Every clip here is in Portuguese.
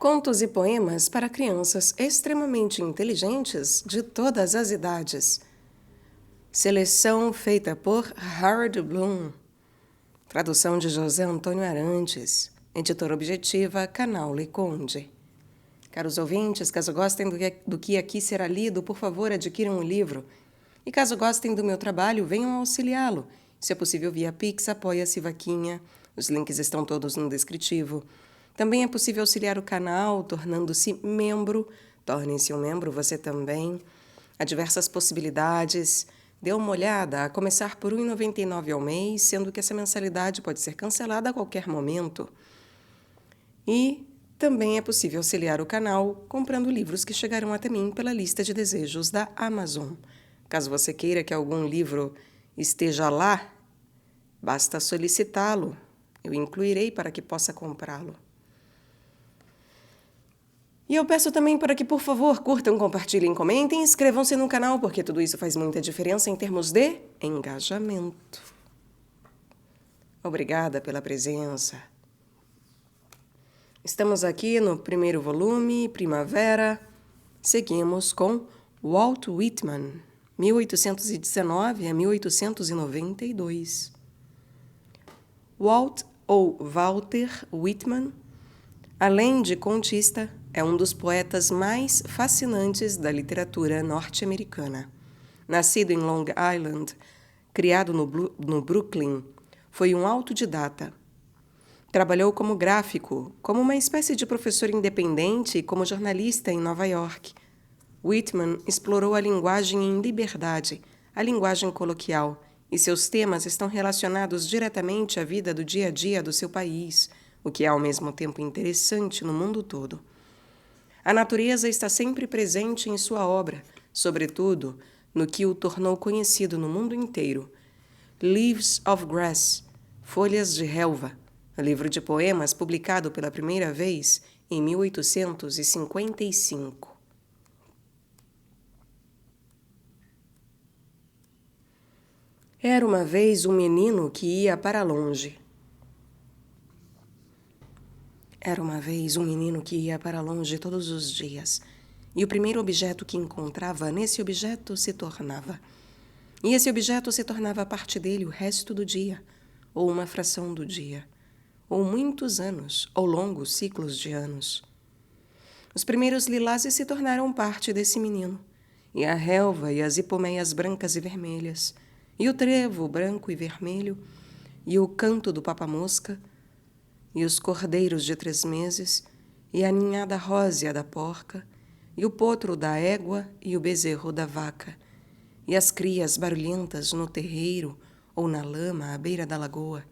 Contos e poemas para crianças extremamente inteligentes de todas as idades. Seleção feita por Harold Bloom. Tradução de José Antônio Arantes. Editora objetiva, Canal Leconde. Caros ouvintes, caso gostem do que aqui será lido, por favor, adquiram o livro. E caso gostem do meu trabalho, venham auxiliá-lo. Se é possível via Pix, Apoia-se, Vaquinha. Os links estão todos no descritivo. Também é possível auxiliar o canal tornando-se membro. Torne-se um membro você também. Há diversas possibilidades. Dê uma olhada, a começar por R$ 1,99 ao mês, sendo que essa mensalidade pode ser cancelada a qualquer momento. E também é possível auxiliar o canal comprando livros que chegarão até mim pela lista de desejos da Amazon. Caso você queira que algum livro esteja lá, basta solicitá-lo. Eu incluirei para que possa comprá-lo. E eu peço também para que, por favor, curtam, compartilhem, comentem e inscrevam-se no canal, porque tudo isso faz muita diferença em termos de engajamento. Obrigada pela presença. Estamos aqui no primeiro volume, Primavera. Seguimos com Walt Whitman, 1819 a 1892. Walt ou Walter Whitman, além de contista, é um dos poetas mais fascinantes da literatura norte-americana. Nascido em Long Island, criado no Brooklyn, foi um autodidata. Trabalhou como gráfico, como uma espécie de professor independente e como jornalista em Nova York. Whitman explorou a linguagem em liberdade, a linguagem coloquial, e seus temas estão relacionados diretamente à vida do dia a dia do seu país, o que é ao mesmo tempo interessante no mundo todo. A natureza está sempre presente em sua obra, sobretudo no que o tornou conhecido no mundo inteiro. Leaves of Grass, Folhas de Relva, livro de poemas publicado pela primeira vez em 1855. Era uma vez um menino que ia para longe. Era uma vez um menino que ia para longe todos os dias, e o primeiro objeto que encontrava, nesse objeto se tornava. E esse objeto se tornava parte dele o resto do dia, ou uma fração do dia, ou muitos anos, ou longos ciclos de anos. Os primeiros lilazes se tornaram parte desse menino, e a relva e as hipomeias brancas e vermelhas, e o trevo branco e vermelho, e o canto do papamosca, e os cordeiros de 3 meses, e a ninhada rósea da porca, e o potro da égua e o bezerro da vaca, e as crias barulhentas no terreiro ou na lama à beira da lagoa,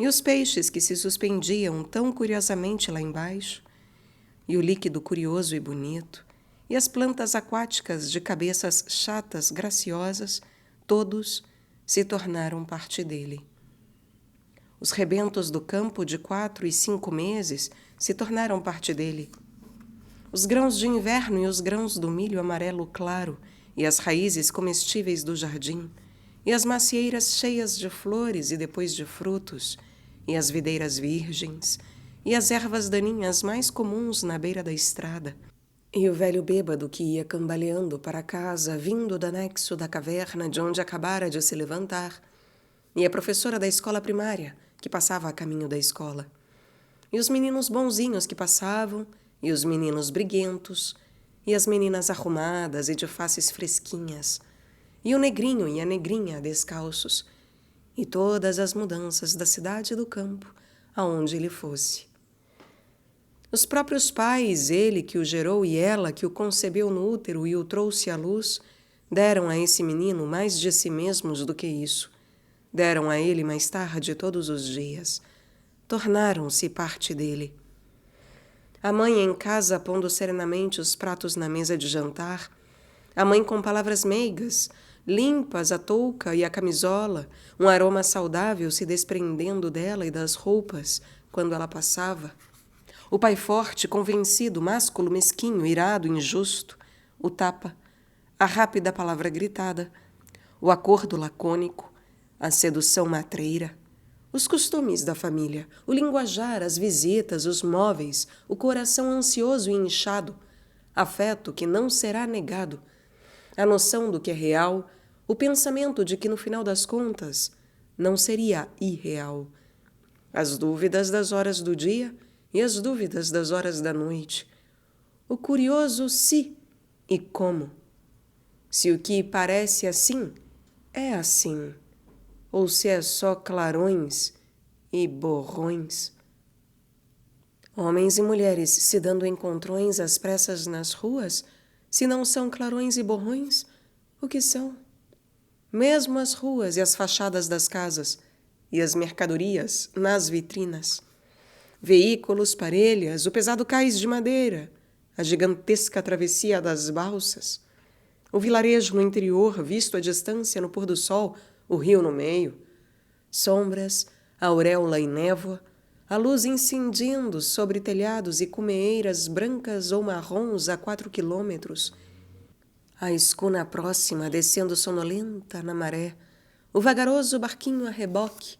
e os peixes que se suspendiam tão curiosamente lá embaixo, e o líquido curioso e bonito, e as plantas aquáticas de cabeças chatas, graciosas, todos se tornaram parte dele. Os rebentos do campo de 4 e 5 meses se tornaram parte dele. Os grãos de inverno e os grãos do milho amarelo claro, e as raízes comestíveis do jardim, e as macieiras cheias de flores e depois de frutos, e as videiras virgens, e as ervas daninhas mais comuns na beira da estrada, e o velho bêbado que ia cambaleando para casa, vindo do anexo da caverna de onde acabara de se levantar, e a professora da escola primária, que passava a caminho da escola, e os meninos bonzinhos que passavam, e os meninos briguentos, e as meninas arrumadas e de faces fresquinhas, e o negrinho e a negrinha descalços, e todas as mudanças da cidade e do campo, aonde ele fosse. Os próprios pais, ele que o gerou e ela que o concebeu no útero e o trouxe à luz, deram a esse menino mais de si mesmos do que isso. Deram a ele mais tarde todos os dias. Tornaram-se parte dele. A mãe em casa pondo serenamente os pratos na mesa de jantar. A mãe com palavras meigas, limpas a touca e a camisola, um aroma saudável se desprendendo dela e das roupas quando ela passava. O pai forte, convencido, másculo, mesquinho, irado, injusto. O tapa, a rápida palavra gritada, o acordo lacônico, a sedução matreira, Os costumes da família, o linguajar, as visitas, os móveis, o coração ansioso e inchado, afeto que não será negado, a noção do que é real, o pensamento de que no final das contas não seria irreal, as dúvidas das horas do dia e as dúvidas das horas da noite, o curioso se e como. Se o que parece assim é assim, ou se é só clarões e borrões. Homens e mulheres se dando encontrões às pressas nas ruas, se não são clarões e borrões, o que são? Mesmo as ruas e as fachadas das casas, e as mercadorias nas vitrinas. Veículos, parelhas, o pesado cais de madeira, a gigantesca travessia das balsas, o vilarejo no interior, visto à distância no pôr do sol, o rio no meio, sombras, auréola e névoa, a luz incendindo sobre telhados e cumeeiras brancas ou marrons a 4 quilômetros, a escuna próxima descendo sonolenta na maré, o vagaroso barquinho a reboque,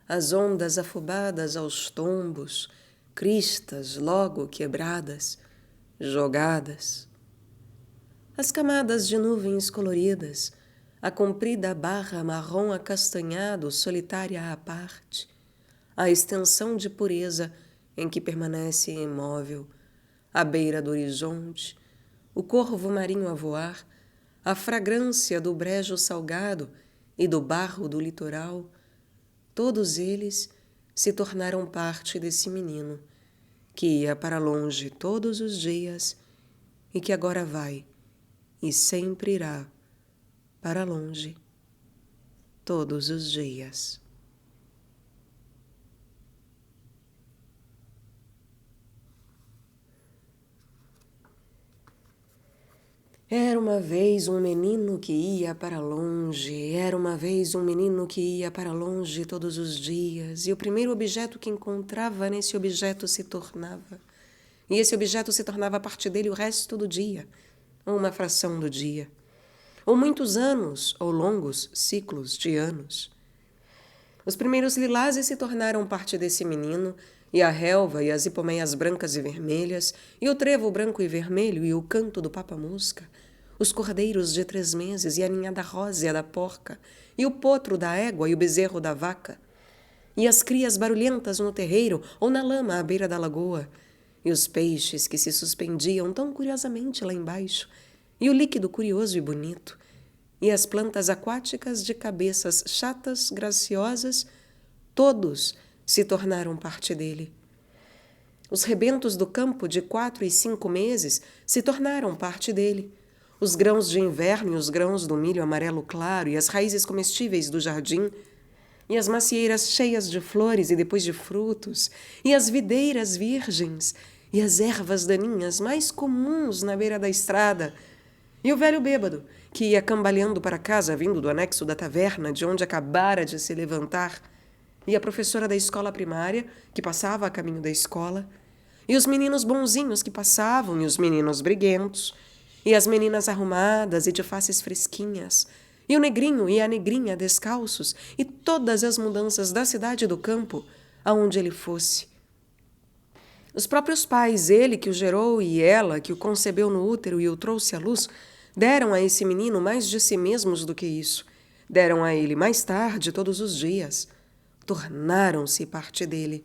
as ondas afobadas aos tombos, cristas logo quebradas, jogadas. As camadas de nuvens coloridas, a comprida barra marrom acastanhado solitária à parte, a extensão de pureza em que permanece imóvel, à beira do horizonte, o corvo marinho a voar, a fragrância do brejo salgado e do barro do litoral, todos eles se tornaram parte desse menino que ia para longe todos os dias e que agora vai e sempre irá para longe todos os dias. Era uma vez um menino que ia para longe, era uma vez um menino que ia para longe todos os dias, e o primeiro objeto que encontrava nesse objeto se tornava, e esse objeto se tornava parte dele o resto do dia, ou uma fração do dia, ou muitos anos, ou longos ciclos de anos. Os primeiros lilazes se tornaram parte desse menino, e a relva e as hipomeias brancas e vermelhas, e o trevo branco e vermelho, e o canto do papa-mosca, os cordeiros de 3 meses, e a ninhada rósea da porca, e o potro da égua e o bezerro da vaca, e as crias barulhentas no terreiro ou na lama à beira da lagoa, e os peixes que se suspendiam tão curiosamente lá embaixo, e o líquido curioso e bonito, e as plantas aquáticas de cabeças chatas, graciosas, todos se tornaram parte dele. Os rebentos do campo de 4 e 5 meses se tornaram parte dele. Os grãos de inverno e os grãos do milho amarelo claro e as raízes comestíveis do jardim, e as macieiras cheias de flores e depois de frutos, e as videiras virgens, e as ervas daninhas mais comuns na beira da estrada, e o velho bêbado, que ia cambaleando para casa vindo do anexo da taverna de onde acabara de se levantar, e a professora da escola primária, que passava a caminho da escola, e os meninos bonzinhos que passavam, e os meninos briguentos, e as meninas arrumadas e de faces fresquinhas, e o negrinho e a negrinha descalços, e todas as mudanças da cidade e do campo, aonde ele fosse. Os próprios pais, ele que o gerou e ela que o concebeu no útero e o trouxe à luz, deram a esse menino mais de si mesmos do que isso. Deram a ele mais tarde, todos os dias. Tornaram-se parte dele.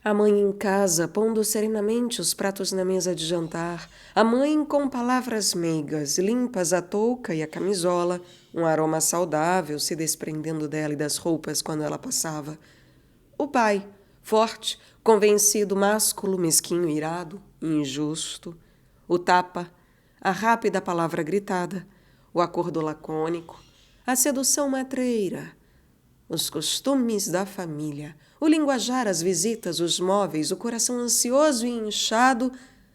A mãe em casa, pondo serenamente os pratos na mesa de jantar. A mãe com palavras meigas, limpas a touca e a camisola, um aroma saudável se desprendendo dela e das roupas quando ela passava. O pai, forte, convencido, másculo, mesquinho, irado, injusto. O tapa, a rápida palavra gritada, o acordo lacônico, a sedução matreira, os costumes da família, o linguajar, as visitas, os móveis, o coração ansioso e inchado,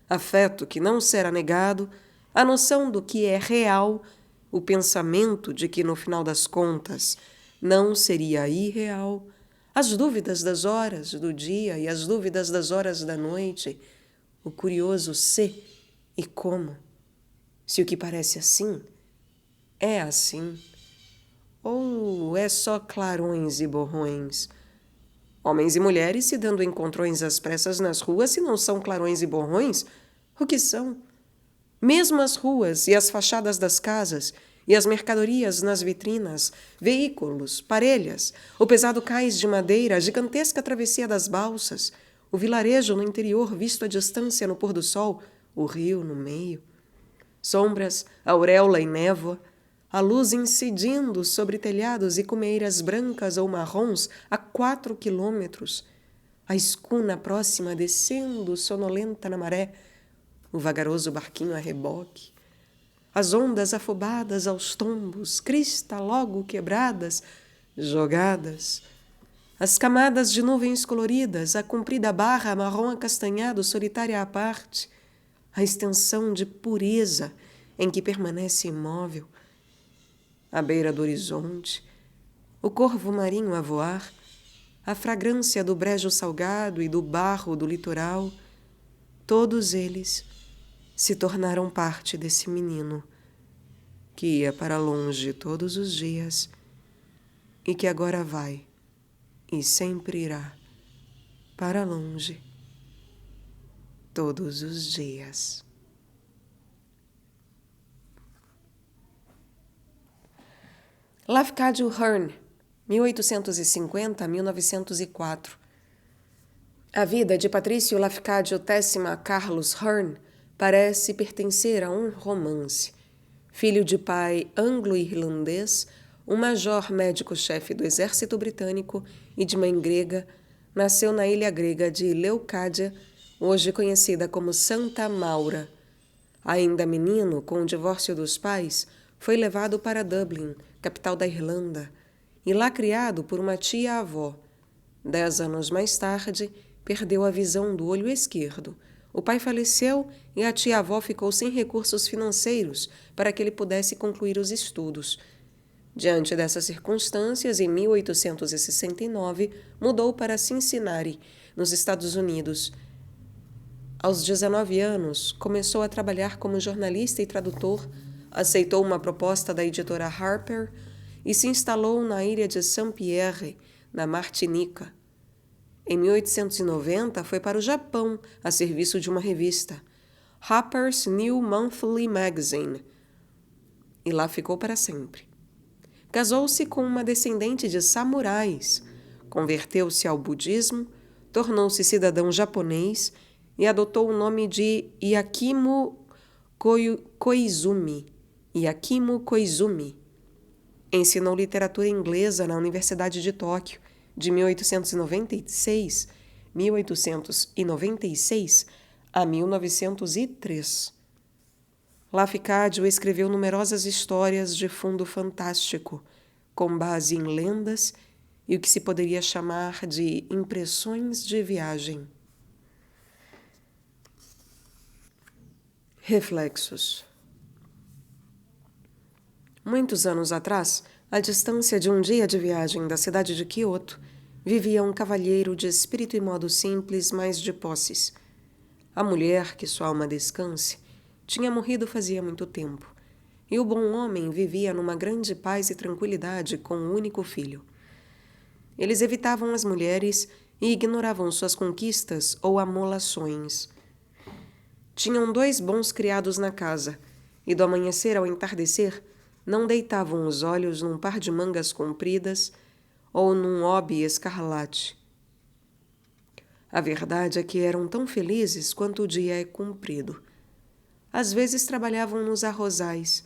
afeto que não será negado, a noção do que é real, o pensamento de que, no final das contas, não seria irreal, as dúvidas das horas do dia e as dúvidas das horas da noite, o curioso se e como. Se o que parece assim, é assim. Ou é só clarões e borrões, Homens e mulheres se dando encontrões às pressas nas ruas, se não são clarões e borrões, o que são? Mesmo as ruas e as fachadas das casas, e as mercadorias nas vitrinas, veículos, parelhas, o pesado cais de madeira, a gigantesca travessia das balsas, o vilarejo no interior visto à distância no pôr do sol, o rio no meio. Sombras, auréola e névoa, a luz incidindo sobre telhados e cumeiras brancas ou marrons a 4 quilômetros, a escuna próxima descendo sonolenta na maré, o vagaroso barquinho a reboque, as ondas afobadas aos tombos, crista logo quebradas, jogadas, as camadas de nuvens coloridas, a comprida barra marrom acastanhado solitária à parte, a extensão de pureza em que permanece imóvel, à beira do horizonte, o corvo marinho a voar, a fragrância do brejo salgado e do barro do litoral, todos eles se tornaram parte desse menino que ia para longe todos os dias e que agora vai e sempre irá para longe todos os dias. Lafcadio Hearn, 1850-1904. A vida de Patrício Lafcadio Tessima Carlos Hearn parece pertencer a um romance. Filho de pai anglo-irlandês, um major médico-chefe do exército britânico e de mãe grega, nasceu na ilha grega de Leucádia, hoje conhecida como Santa Maura. Ainda menino, com o divórcio dos pais, foi levado para Dublin, capital da Irlanda, e lá criado por uma tia-avó. 10 anos mais tarde, perdeu a visão do olho esquerdo. O pai faleceu e a tia-avó ficou sem recursos financeiros para que ele pudesse concluir os estudos. Diante dessas circunstâncias, em 1869, mudou para Cincinnati, nos Estados Unidos. Aos 19 anos, começou a trabalhar como jornalista e tradutor, aceitou uma proposta da editora Harper e se instalou na ilha de Saint-Pierre, na Martinica. Em 1890, foi para o Japão, a serviço de uma revista, Harper's New Monthly Magazine, e lá ficou para sempre. Casou-se com uma descendente de samurais, converteu-se ao budismo, tornou-se cidadão japonês e adotou o nome de Iakimo Koizumi. Ensinou literatura inglesa na Universidade de Tóquio, de 1896 a 1903. Lafcadio escreveu numerosas histórias de fundo fantástico, com base em lendas e o que se poderia chamar de impressões de viagem. Reflexos. Muitos anos atrás, à distância de um dia de viagem da cidade de Kyoto, vivia um cavalheiro de espírito e modo simples, mas de posses. A mulher, que sua alma descanse, tinha morrido fazia muito tempo, e o bom homem vivia numa grande paz e tranquilidade com um único filho. Eles evitavam as mulheres e ignoravam suas conquistas ou amolações. Tinham 2 bons criados na casa, e do amanhecer ao entardecer, não deitavam os olhos num par de mangas compridas ou num hobby escarlate. A verdade é que eram tão felizes quanto o dia é comprido. Às vezes trabalhavam nos arrozais,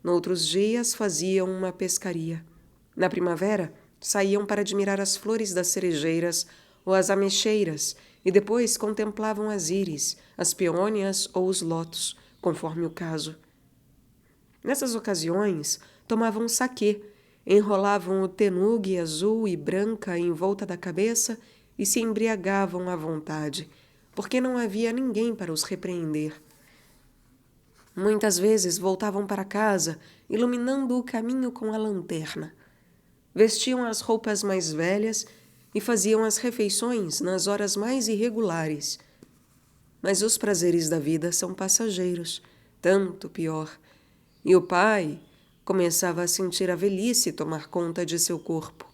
noutros dias faziam uma pescaria. Na primavera, saíam para admirar as flores das cerejeiras ou as ameixeiras e depois contemplavam as íris, as peônias ou os lotos, conforme o caso. Nessas ocasiões, tomavam saquê, enrolavam o tenugue azul e branca em volta da cabeça e se embriagavam à vontade, porque não havia ninguém para os repreender. Muitas vezes voltavam para casa, iluminando o caminho com a lanterna. Vestiam as roupas mais velhas e faziam as refeições nas horas mais irregulares. Mas os prazeres da vida são passageiros, tanto pior. E o pai começava a sentir a velhice tomar conta de seu corpo.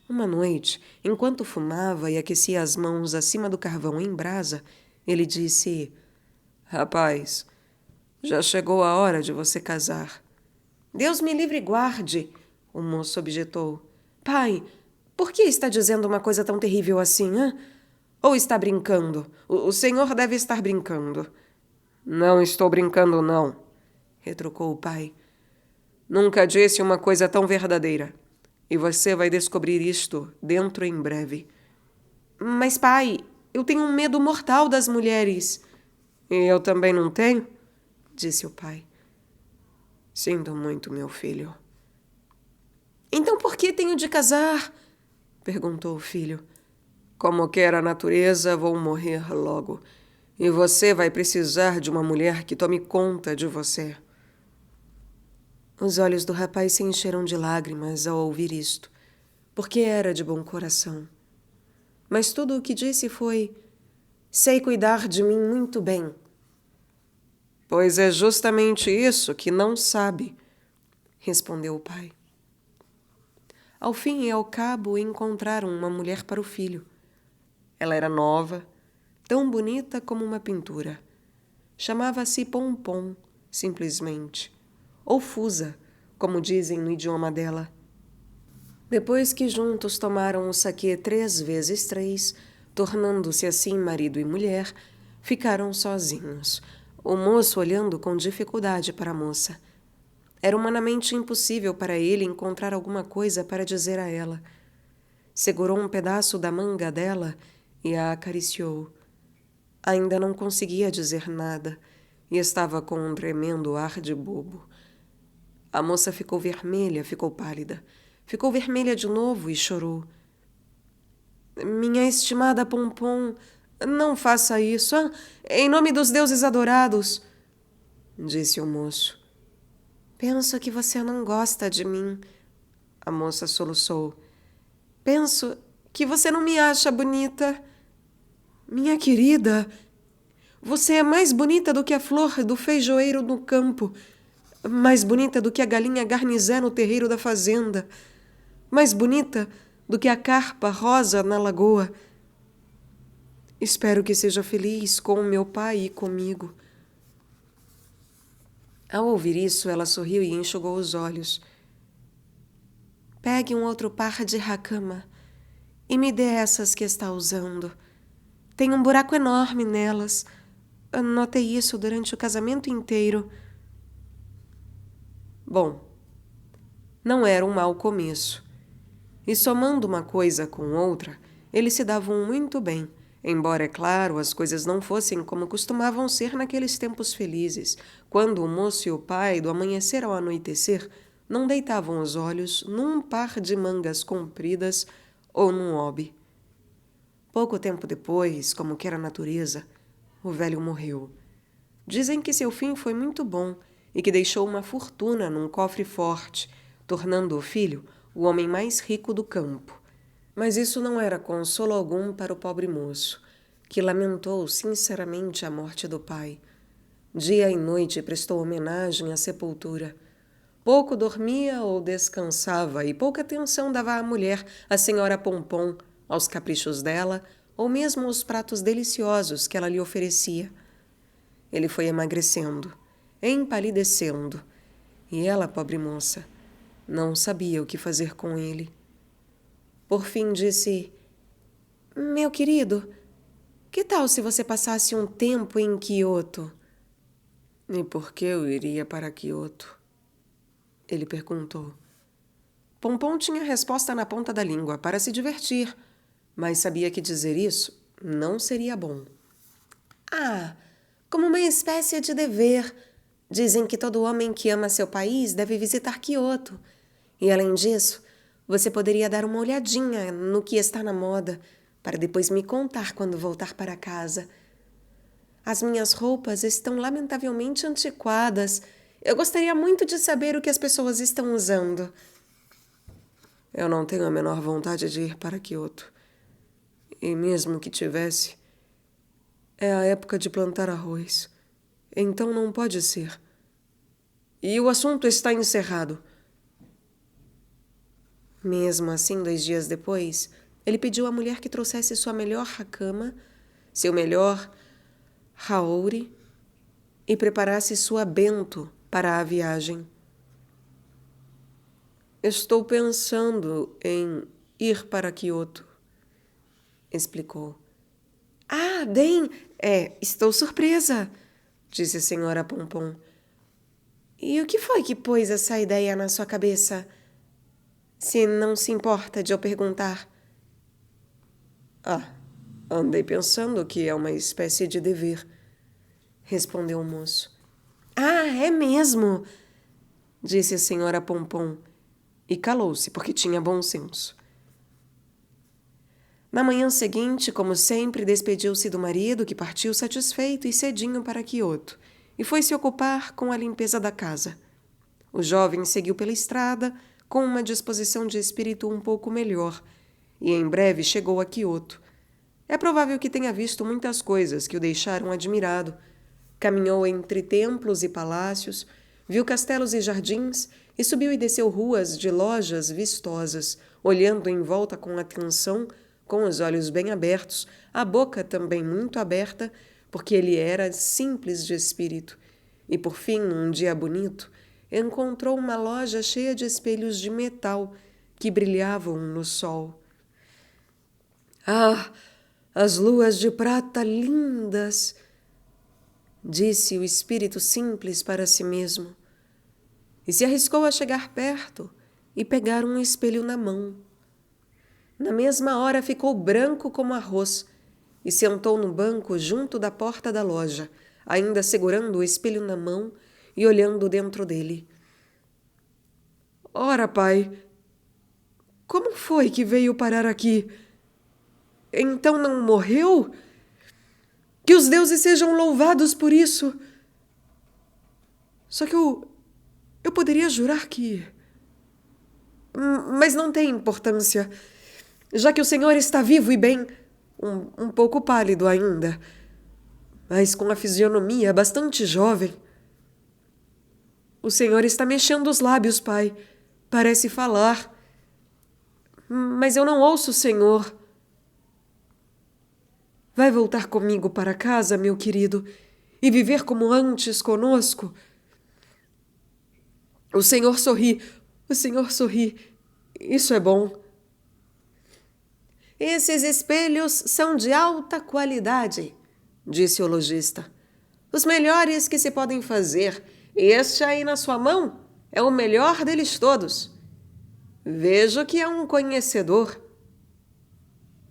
Uma noite, enquanto fumava e aquecia as mãos acima do carvão em brasa, ele disse: Rapaz, já chegou a hora de você casar. Deus me livre e guarde, o moço objetou. Pai, por que está dizendo uma coisa tão terrível assim, hã? Ou está brincando? O senhor deve estar brincando. Não estou brincando, não, retrucou o pai. Nunca disse uma coisa tão verdadeira. E você vai descobrir isto dentro em breve. Mas, pai, eu tenho um medo mortal das mulheres. E eu também não tenho, disse o pai. Sinto muito, meu filho. Então por que tenho de casar? Perguntou o filho. Como quer a natureza, vou morrer logo. E você vai precisar de uma mulher que tome conta de você. Os olhos do rapaz se encheram de lágrimas ao ouvir isto, porque era de bom coração. Mas tudo o que disse foi: sei cuidar de mim muito bem. Pois é justamente isso que não sabe, respondeu o pai. Ao fim e ao cabo, encontraram uma mulher para o filho. Ela era nova, tão bonita como uma pintura. Chamava-se Pompom, simplesmente, ou Fusa, como dizem no idioma dela. Depois que juntos tomaram o saquê 3 vezes 3, tornando-se assim marido e mulher, ficaram sozinhos, o moço olhando com dificuldade para a moça. Era humanamente impossível para ele encontrar alguma coisa para dizer a ela. Segurou um pedaço da manga dela e a acariciou. Ainda não conseguia dizer nada e estava com um tremendo ar de bobo. A moça ficou vermelha, ficou pálida. Ficou vermelha de novo e chorou. Minha estimada Pompom, não faça isso, em nome dos deuses adorados, disse o moço. Penso que você não gosta de mim, a moça soluçou. Penso que você não me acha bonita. Minha querida, você é mais bonita do que a flor do feijoeiro no campo, mais bonita do que a galinha garnizé no terreiro da fazenda, mais bonita do que a carpa rosa na lagoa. Espero que seja feliz com o meu pai e comigo. Ao ouvir isso, ela sorriu e enxugou os olhos. Pegue um outro par de racama e me dê essas que está usando. Tem um buraco enorme nelas. Notei isso durante o casamento inteiro. Bom, não era um mau começo. E somando uma coisa com outra, eles se davam muito bem, embora, é claro, as coisas não fossem como costumavam ser naqueles tempos felizes, quando o moço e o pai, do amanhecer ao anoitecer, não deitavam os olhos num par de mangas compridas ou num hobby. Pouco tempo depois, como quer a natureza, o velho morreu. Dizem que seu fim foi muito bom e que deixou uma fortuna num cofre forte, tornando o filho o homem mais rico do campo. Mas isso não era consolo algum para o pobre moço, que lamentou sinceramente a morte do pai. Dia e noite prestou homenagem à sepultura. Pouco dormia ou descansava e pouca atenção dava à mulher, a senhora Pompom, aos caprichos dela ou mesmo aos pratos deliciosos que ela lhe oferecia. Ele foi emagrecendo, empalidecendo, e ela, pobre moça, não sabia o que fazer com ele. Por fim disse: Meu querido, que tal se você passasse um tempo em Kyoto? E por que eu iria para Kyoto? Ele perguntou. Pompom tinha a resposta na ponta da língua para se divertir, mas sabia que dizer isso não seria bom. Como uma espécie de dever. Dizem que todo homem que ama seu país deve visitar Kyoto. E, além disso, você poderia dar uma olhadinha no que está na moda, para depois me contar quando voltar para casa. As minhas roupas estão lamentavelmente antiquadas. Eu gostaria muito de saber o que as pessoas estão usando. Eu não tenho a menor vontade de ir para Kyoto. E mesmo que tivesse, é a época de plantar arroz. Então não pode ser. E o assunto está encerrado. Mesmo assim, 2 dias depois, ele pediu à mulher que trouxesse sua melhor cama, seu melhor haori e preparasse sua bento para a viagem. Estou pensando em ir para Kyoto, explicou. Ah, bem, estou surpresa, disse a senhora Pompom. E o que foi que pôs essa ideia na sua cabeça? Se não se importa de eu perguntar. Andei pensando que é uma espécie de dever, respondeu o moço. Ah, é mesmo, disse a senhora Pompom, e calou-se porque tinha bom senso. Na manhã seguinte, como sempre, despediu-se do marido, que partiu satisfeito e cedinho para Kyoto, e foi se ocupar com a limpeza da casa. O jovem seguiu pela estrada com uma disposição de espírito um pouco melhor, e em breve chegou a Kyoto. É provável que tenha visto muitas coisas que o deixaram admirado. Caminhou entre templos e palácios, viu castelos e jardins, e subiu e desceu ruas de lojas vistosas, olhando em volta com atenção, com os olhos bem abertos, a boca também muito aberta, porque ele era simples de espírito. E por fim, num dia bonito, encontrou uma loja cheia de espelhos de metal que brilhavam no sol. Ah, as luas de prata lindas! Disse o espírito simples para si mesmo, e se arriscou a chegar perto e pegar um espelho na mão. Na mesma hora ficou branco como arroz e sentou no banco junto da porta da loja, ainda segurando o espelho na mão e olhando dentro dele. Ora, pai, como foi que veio parar aqui? Então não morreu? Que os deuses sejam louvados por isso. Só que eu poderia jurar que... Mas não tem importância, já que o senhor está vivo e bem, um pouco pálido ainda, mas com a fisionomia bastante jovem. O senhor está mexendo os lábios, pai. Parece falar. Mas eu não ouço o senhor. Vai voltar comigo para casa, meu querido, e viver como antes conosco? O senhor sorri. Isso é bom. Esses espelhos são de alta qualidade, disse o lojista. Os melhores que se podem fazer. E este aí na sua mão é o melhor deles todos. Vejo que é um conhecedor.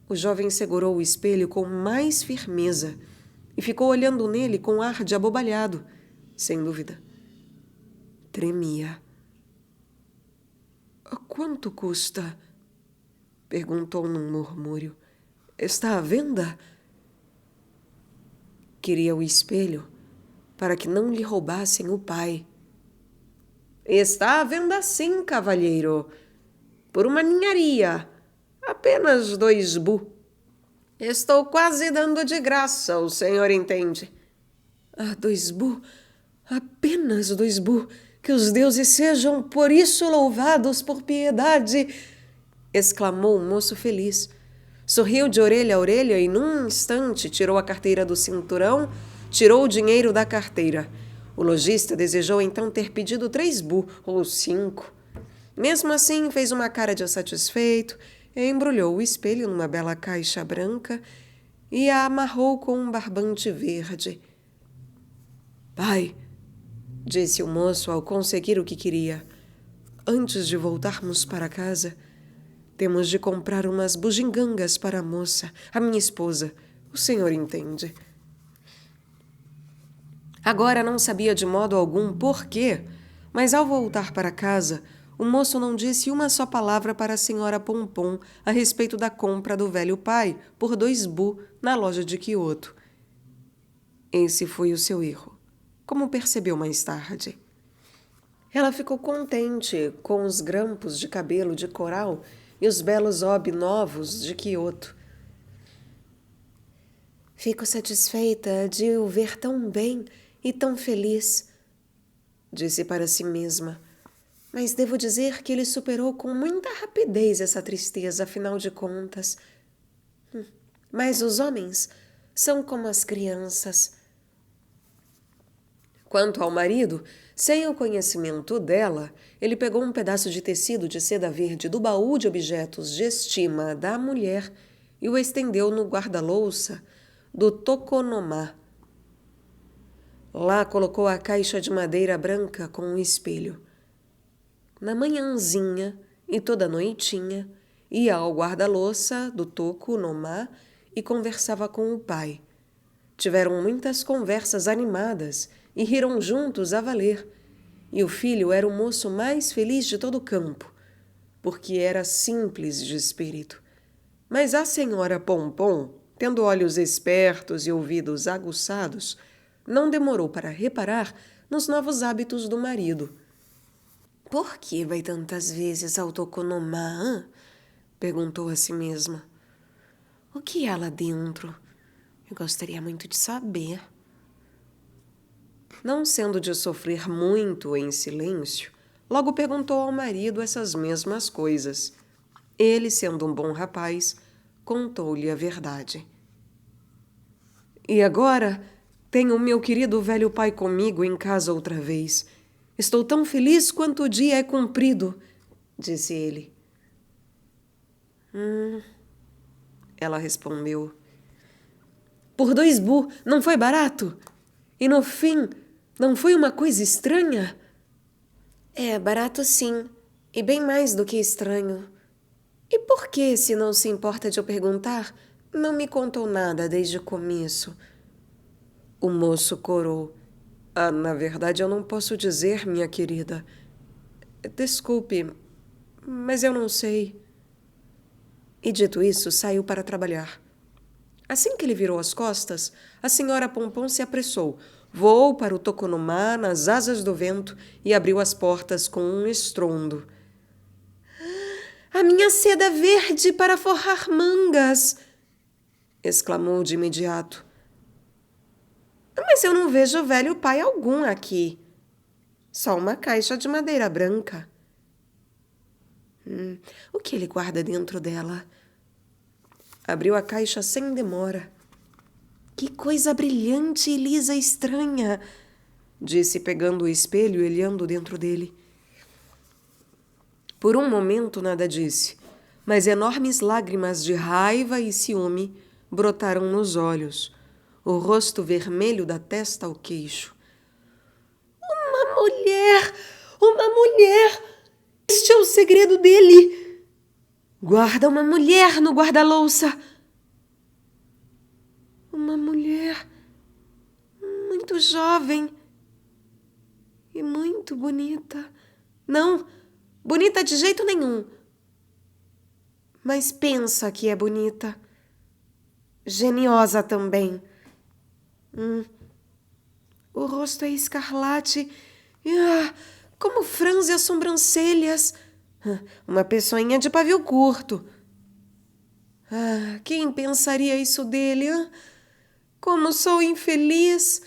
O jovem segurou o espelho com mais firmeza e ficou olhando nele com ar de abobalhado, sem dúvida. Tremia. Quanto custa? Perguntou num murmúrio. Está à venda? Queria o espelho para que não lhe roubassem o pai. Está à venda sim, cavalheiro. Por uma ninharia. Apenas 2 bu. Estou quase dando de graça, o senhor entende? 2 bu? Apenas 2 bu. Que os deuses sejam por isso louvados por piedade! Exclamou o moço feliz. Sorriu de orelha a orelha e, num instante, tirou a carteira do cinturão, tirou o dinheiro da carteira. O lojista desejou então ter pedido 3 bu ou 5. Mesmo assim, fez uma cara de satisfeito, embrulhou o espelho numa bela caixa branca e a amarrou com um barbante verde. Pai, disse o moço ao conseguir o que queria, antes de voltarmos para casa, temos de comprar umas bugigangas para a moça, a minha esposa. O senhor entende. Agora não sabia de modo algum por quê, mas ao voltar para casa, o moço não disse uma só palavra para a senhora Pompom a respeito da compra do velho pai por 2 bu na loja de Kyoto. Esse foi o seu erro, como percebeu mais tarde. Ela ficou contente com os grampos de cabelo de coral e os belos obi novos de Kyoto. Fico satisfeita de o ver tão bem e tão feliz, disse para si mesma. Mas devo dizer que ele superou com muita rapidez essa tristeza, afinal de contas. Mas os homens são como as crianças. Quanto ao marido, sem o conhecimento dela, ele pegou um pedaço de tecido de seda verde do baú de objetos de estima da mulher e o estendeu no guarda-louça do toconoma. Lá colocou a caixa de madeira branca com um espelho. Na manhãzinha e toda noitinha, ia ao guarda-louça do toconoma e conversava com o pai. Tiveram muitas conversas animadas e riram juntos a valer. E o filho era o moço mais feliz de todo o campo, porque era simples de espírito. Mas a senhora Pompom, tendo olhos espertos e ouvidos aguçados, não demorou para reparar nos novos hábitos do marido. Por que vai tantas vezes ao toconoma? Perguntou a si mesma. O que há lá dentro? Eu gostaria muito de saber. Não sendo de sofrer muito em silêncio, logo perguntou ao marido essas mesmas coisas. Ele, sendo um bom rapaz, contou-lhe a verdade. E agora tenho o meu querido velho pai comigo em casa outra vez. Estou tão feliz quanto o dia é cumprido, disse ele. Ela respondeu. Por 2 bu, não foi barato? E no fim, não foi uma coisa estranha? É, barato sim, e bem mais do que estranho. E por que, se não se importa de eu perguntar, não me contou nada desde o começo? O moço corou. Na verdade, eu não posso dizer, minha querida. Desculpe, mas eu não sei. E dito isso, saiu para trabalhar. Assim que ele virou as costas, a senhora Pompom se apressou, voou para o toconoma nas asas do vento e abriu as portas com um estrondo. A minha seda verde para forrar mangas! Exclamou de imediato. Mas eu não vejo velho pai algum aqui. Só uma caixa de madeira branca. O que ele guarda dentro dela? Abriu a caixa sem demora. Que coisa brilhante e lisa e estranha, disse pegando o espelho e olhando dentro dele. Por um momento nada disse, mas enormes lágrimas de raiva e ciúme brotaram nos olhos, o rosto vermelho da testa ao queixo. Uma mulher! Uma mulher! Este é o segredo dele! Guarda uma mulher no guarda-louça! Uma mulher muito jovem e muito bonita. Não, bonita de jeito nenhum. Mas pensa que é bonita. Geniosa também. O rosto é escarlate e como franze as sobrancelhas. Uma pessoinha de pavio curto. Quem pensaria isso dele? Como sou infeliz!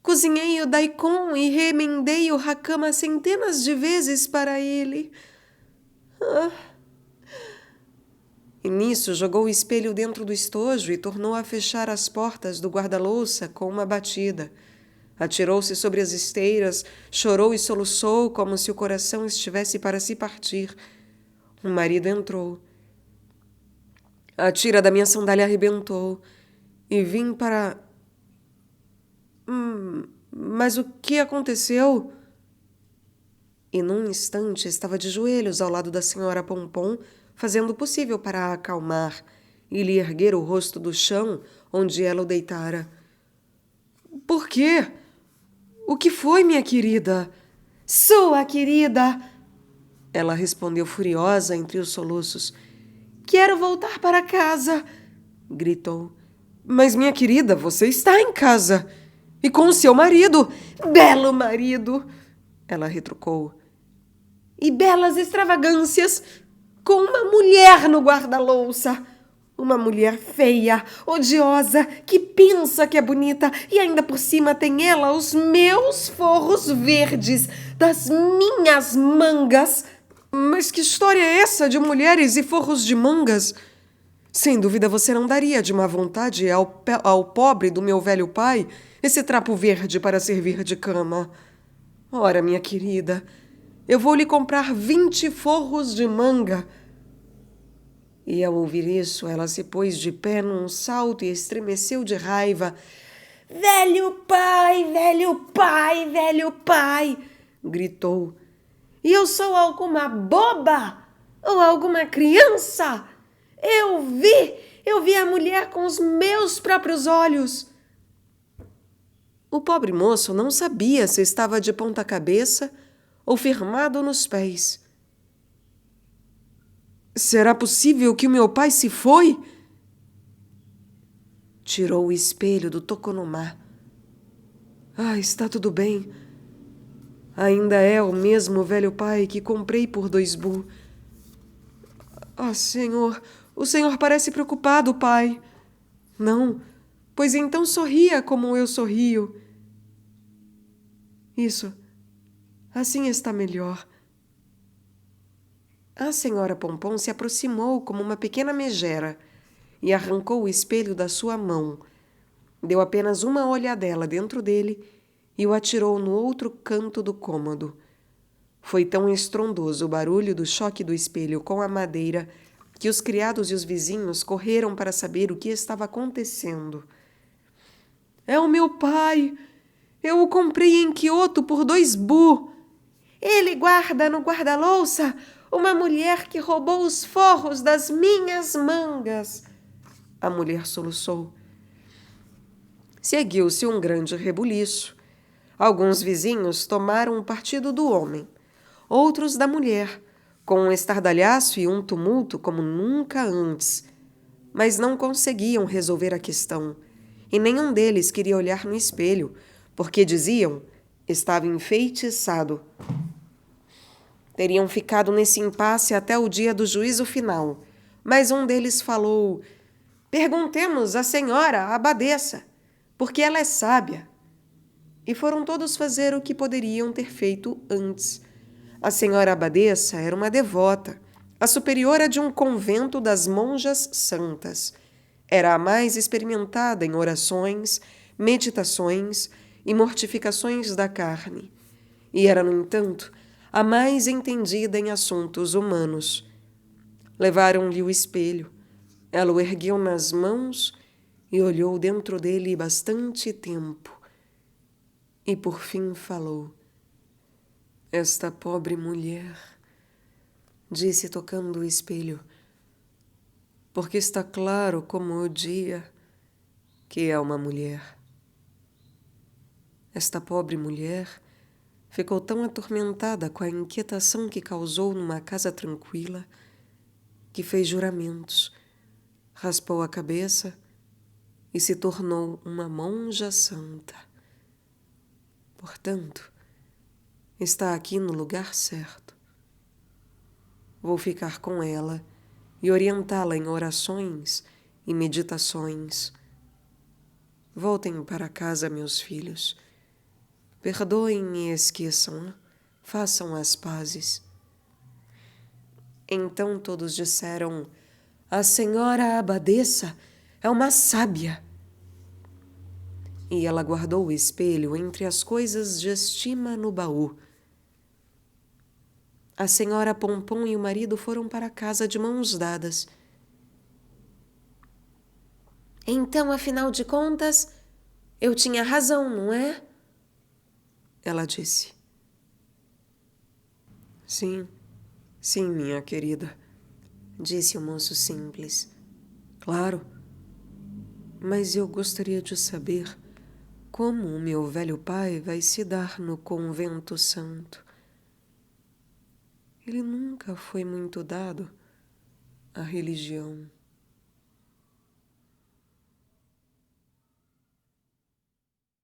Cozinhei o daikon e remendei o hakama centenas de vezes para ele. E nisso jogou o espelho dentro do estojo e tornou a fechar as portas do guarda-louça com uma batida. Atirou-se sobre as esteiras, chorou e soluçou como se o coração estivesse para se partir. O marido entrou. A tira da minha sandália arrebentou e vim para... Mas o que aconteceu? E num instante estava de joelhos ao lado da senhora Pompom, fazendo o possível para a acalmar e lhe erguer o rosto do chão onde ela o deitara. Por quê? O que foi, minha querida? Sua querida! Ela respondeu furiosa entre os soluços. Quero voltar para casa! Gritou. Mas, minha querida, você está em casa. E com o seu marido. Belo marido! Ela retrucou. E belas extravagâncias com uma mulher no guarda-louça. Uma mulher feia, odiosa, que pensa que é bonita e ainda por cima tem ela os meus forros verdes das minhas mangas. Mas que história é essa de mulheres e forros de mangas? Sem dúvida você não daria de má vontade ao pobre do meu velho pai esse trapo verde para servir de cama. Ora, minha querida, eu vou lhe comprar 20 forros de manga. E ao ouvir isso, ela se pôs de pé num salto e estremeceu de raiva. Velho pai, velho pai, velho pai! Gritou. E eu sou alguma boba? Ou alguma criança? Eu vi a mulher com os meus próprios olhos. O pobre moço não sabia se estava de ponta cabeça ou firmado nos pés. Será possível que o meu pai se foi? Tirou o espelho do toconumá. Está tudo bem. Ainda é o mesmo velho pai que comprei por 2 bu. Senhor, o senhor parece preocupado, pai. Não, pois então sorria como eu sorrio. Isso, assim está melhor. A senhora Pompom se aproximou como uma pequena megera e arrancou o espelho da sua mão. Deu apenas uma olhadela dentro dele e o atirou no outro canto do cômodo. Foi tão estrondoso o barulho do choque do espelho com a madeira que os criados e os vizinhos correram para saber o que estava acontecendo. É o meu pai! Eu o comprei em Kyoto por 2 bu. Ele guarda no guarda-louça uma mulher que roubou os forros das minhas mangas. A mulher soluçou. Seguiu-se um grande rebuliço. Alguns vizinhos tomaram o partido do homem, outros da mulher, com um estardalhaço e um tumulto como nunca antes. Mas não conseguiam resolver a questão, e nenhum deles queria olhar no espelho, porque diziam estava enfeitiçado. Teriam ficado nesse impasse até o dia do juízo final, mas um deles falou: perguntemos à senhora, a abadesa, porque ela é sábia. E foram todos fazer o que poderiam ter feito antes. A senhora abadesa era uma devota, a superiora de um convento das monjas santas. Era a mais experimentada em orações, meditações e mortificações da carne. E era, no entanto, a mais entendida em assuntos humanos. Levaram-lhe o espelho. Ela o ergueu nas mãos e olhou dentro dele bastante tempo. E por fim falou: esta pobre mulher, disse tocando o espelho, porque está claro como o dia que é uma mulher. Esta pobre mulher ficou tão atormentada com a inquietação que causou numa casa tranquila que fez juramentos, raspou a cabeça e se tornou uma monja santa. Portanto, está aqui no lugar certo. Vou ficar com ela e orientá-la em orações e meditações. Voltem para casa, meus filhos. Perdoem e esqueçam-a. Façam as pazes. Então todos disseram: a senhora abadesa é uma sábia. E ela guardou o espelho entre as coisas de estima no baú. A senhora Pompom e o marido foram para casa de mãos dadas. Então, afinal de contas, eu tinha razão, não é? Ela disse. Sim, sim, minha querida, disse o moço simples. Claro, mas eu gostaria de saber como o meu velho pai vai se dar no convento santo. Ele nunca foi muito dado à religião.